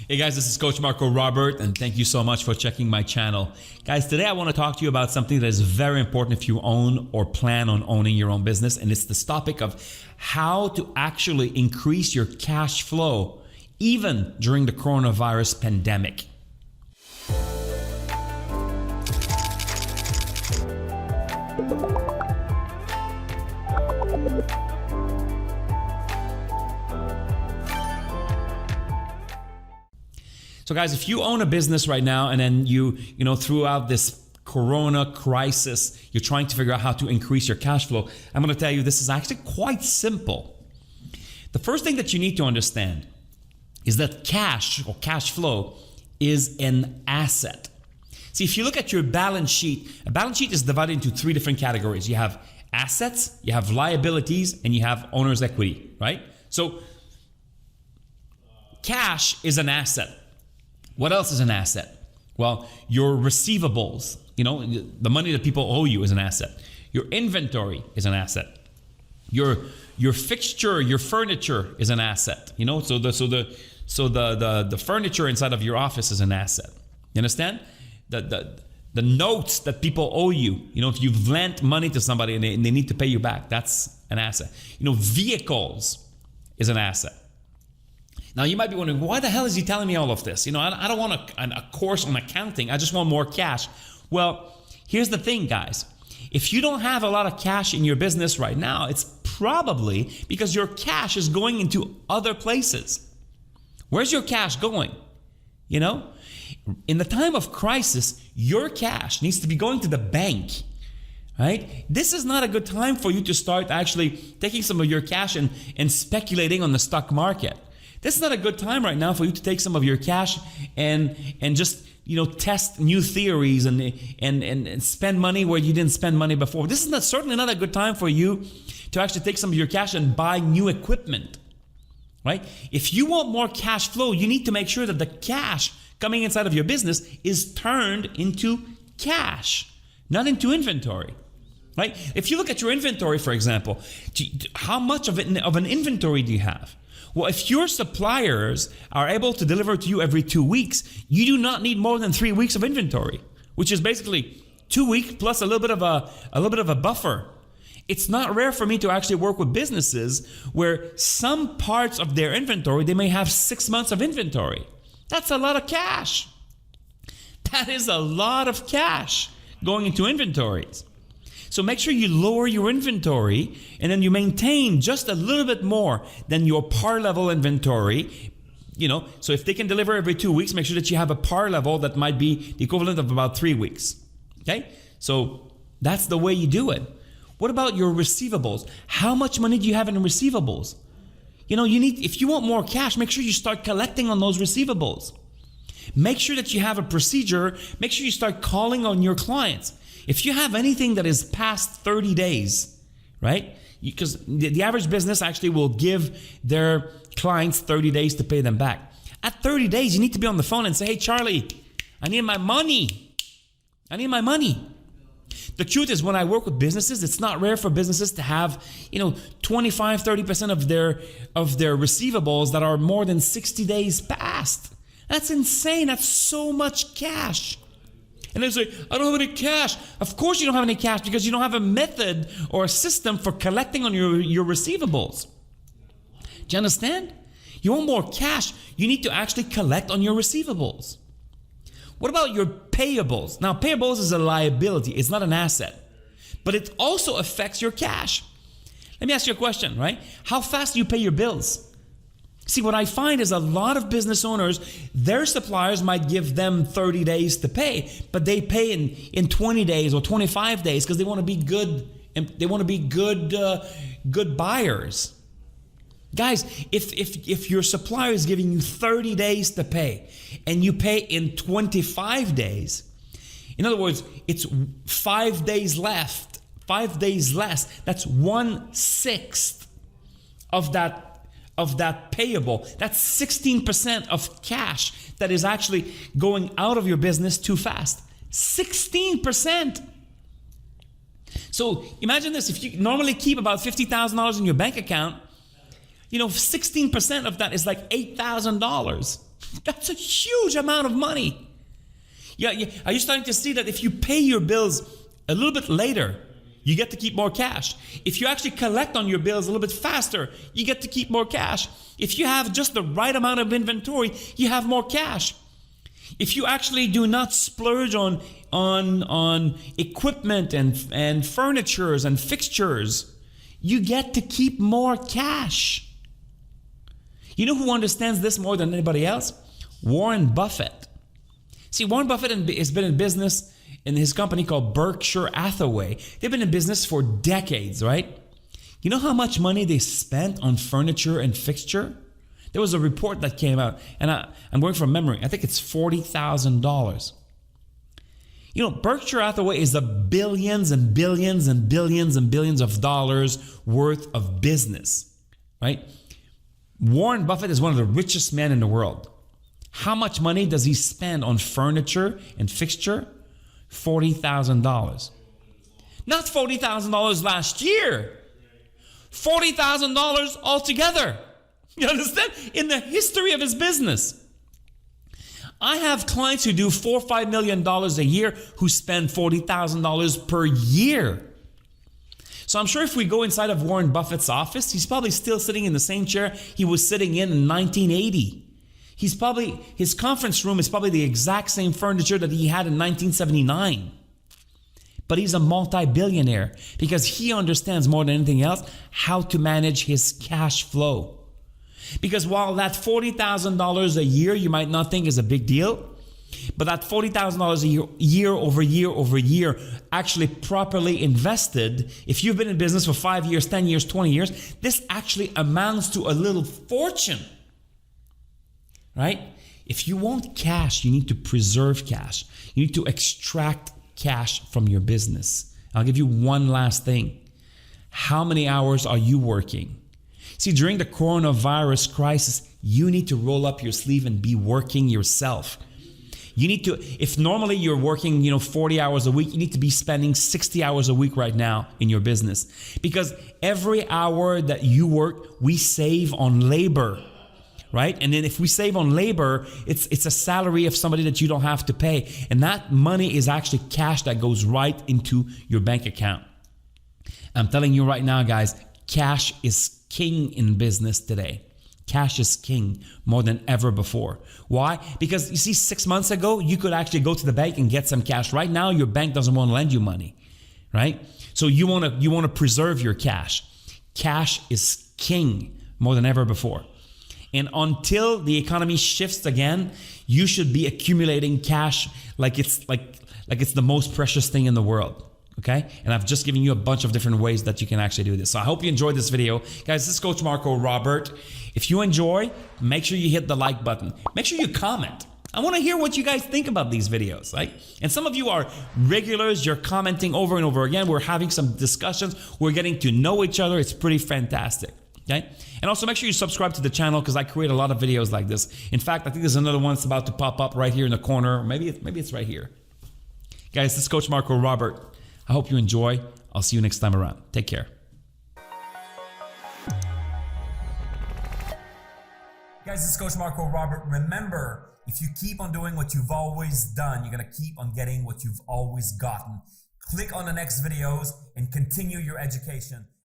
Hey guys, this is Coach Marco Robert, and thank you so much for checking my channel. Guys, today I want to talk to you about something that is very important if you own or plan on owning your own business, and it's this topic of how to actually increase your cash flow even during the coronavirus pandemic. So guys, if you own a business right now and then you throughout this corona crisis, you're trying to figure out how to increase your cash flow, I'm going to tell you this is actually quite simple. The first thing that you need to understand is that cash or cash flow is an asset. See, if you look at your balance sheet, a balance sheet is divided into three different categories. You have assets, you have liabilities, and you have owner's equity, right? So cash is an asset. What else is an asset? Well, your receivables, the money that people owe you is an asset. Your inventory is an asset. Your fixture, your furniture is an asset. So the furniture inside of your office is an asset. You understand? The notes that people owe you, if you've lent money to somebody and they need to pay you back, that's an asset. Vehicles is an asset. Now you might be wondering, why the hell is he telling me all of this? I don't want a course on accounting. I just want more cash. Well, here's the thing, guys. If you don't have a lot of cash in your business right now, it's probably because your cash is going into other places. Where's your cash going? In the time of crisis, your cash needs to be going to the bank, right? This is not a good time for you to start actually taking some of your cash and speculating on the stock market. This is not a good time right now for you to take some of your cash and just test new theories and spend money where you didn't spend money before. This is certainly not a good time for you to actually take some of your cash and buy new equipment, right? If you want more cash flow, you need to make sure that the cash coming inside of your business is turned into cash, not into inventory, right? If you look at your inventory, for example, how much of an inventory do you have? Well, if your suppliers are able to deliver to you every 2 weeks, you do not need more than 3 weeks of inventory, which is basically 2 weeks plus a little bit of a buffer. It's not rare for me to actually work with businesses where some parts of their inventory, they may have 6 months of inventory. That's a lot of cash. That is a lot of cash going into inventories. So make sure you lower your inventory and then you maintain just a little bit more than your par level inventory. So if they can deliver every 2 weeks, make sure that you have a par level that might be the equivalent of about 3 weeks. Okay? So that's the way you do it. What about your receivables? How much money do you have in receivables? If you want more cash, make sure you start collecting on those receivables. Make sure that you have a procedure. Make sure you start calling on your clients. If you have anything that is past 30 days, right? Because the average business actually will give their clients 30 days to pay them back. At 30 days, you need to be on the phone and say, hey, Charlie, I need my money. I need my money. The truth is, when I work with businesses, it's not rare for businesses to have, 25, 30% of their receivables that are more than 60 days past. That's insane. That's so much cash. And they say, I don't have any cash. Of course you don't have any cash because you don't have a method or a system for collecting on your receivables. Do you understand? You want more cash, you need to actually collect on your receivables. What about your payables? Now, payables is a liability. It's not an asset. But it also affects your cash. Let me ask you a question, right? How fast do you pay your bills? See, what I find is a lot of business owners, their suppliers might give them 30 days to pay, but they pay in 20 days or 25 days because they want to be good, and they want to be good buyers. Guys, if your supplier is giving you 30 days to pay and you pay in 25 days, in other words, it's 5 days left, 5 days less, that's 1/6 of that payable. That's 16% of cash that is actually going out of your business too fast. 16%. So imagine this, if you normally keep about $50,000 in your bank account, 16% of that is like $8,000. That's a huge amount of money. Yeah. Are you starting to see that if you pay your bills a little bit later, you get to keep more cash? If you actually collect on your bills a little bit faster, you get to keep more cash. If you have just the right amount of inventory, you have more cash. If you actually do not splurge on equipment and furnitures and fixtures, you get to keep more cash. You know who understands this more than anybody else? Warren Buffett. See, Warren Buffett has been in business in his company called Berkshire Hathaway. They've been in business for decades, right? You know how much money they spent on furniture and fixture? There was a report that came out, and I'm going from memory. I think it's $40,000. You know, Berkshire Hathaway is a billions and billions and billions and billions of dollars worth of business, right? Warren Buffett is one of the richest men in the world. How much money does he spend on furniture and fixture? $40,000. Not $40,000 last year. $40,000 altogether. You understand? In the history of his business. I have clients who do $4 or $5 million a year who spend $40,000 per year. So I'm sure if we go inside of Warren Buffett's office, he's probably still sitting in the same chair he was sitting in 1980. His conference room is probably the exact same furniture that he had in 1979. But he's a multi-billionaire because he understands more than anything else how to manage his cash flow. Because while that $40,000 a year you might not think is a big deal, but that $40,000 a year over year over year actually properly invested, if you've been in business for 5 years, 10 years, 20 years, this actually amounts to a little fortune. Right? If you want cash, you need to preserve cash. You need to extract cash from your business. I'll give you one last thing. How many hours are you working? See, during the coronavirus crisis, you need to roll up your sleeve and be working yourself. You need to, if normally you're working, 40 hours a week, you need to be spending 60 hours a week right now in your business. Because every hour that you work, we save on labor. Right? And then if we save on labor, it's a salary of somebody that you don't have to pay. And that money is actually cash that goes right into your bank account. I'm telling you right now, guys, cash is king in business today. Cash is king more than ever before. Why? Because you see, 6 months ago, you could actually go to the bank and get some cash. Right now, your bank doesn't want to lend you money, right? So you want to preserve your cash. Cash is king more than ever before. And until the economy shifts again, you should be accumulating cash like it's the most precious thing in the world. Okay? And I've just given you a bunch of different ways that you can actually do this. So I hope you enjoyed this video. Guys, this is Coach Marco Robert. If you enjoy, make sure you hit the like button. Make sure you comment. I want to hear what you guys think about these videos, right? And some of you are regulars. You're commenting over and over again. We're having some discussions. We're getting to know each other. It's pretty fantastic. Okay? And also make sure you subscribe to the channel because I create a lot of videos like this. In fact, I think there's another one that's about to pop up right here in the corner. Maybe it's right here. Guys, this is Coach Marco Robert. I hope you enjoy. I'll see you next time around. Take care. Guys, this is Coach Marco Robert. Remember, if you keep on doing what you've always done, you're going to keep on getting what you've always gotten. Click on the next videos and continue your education.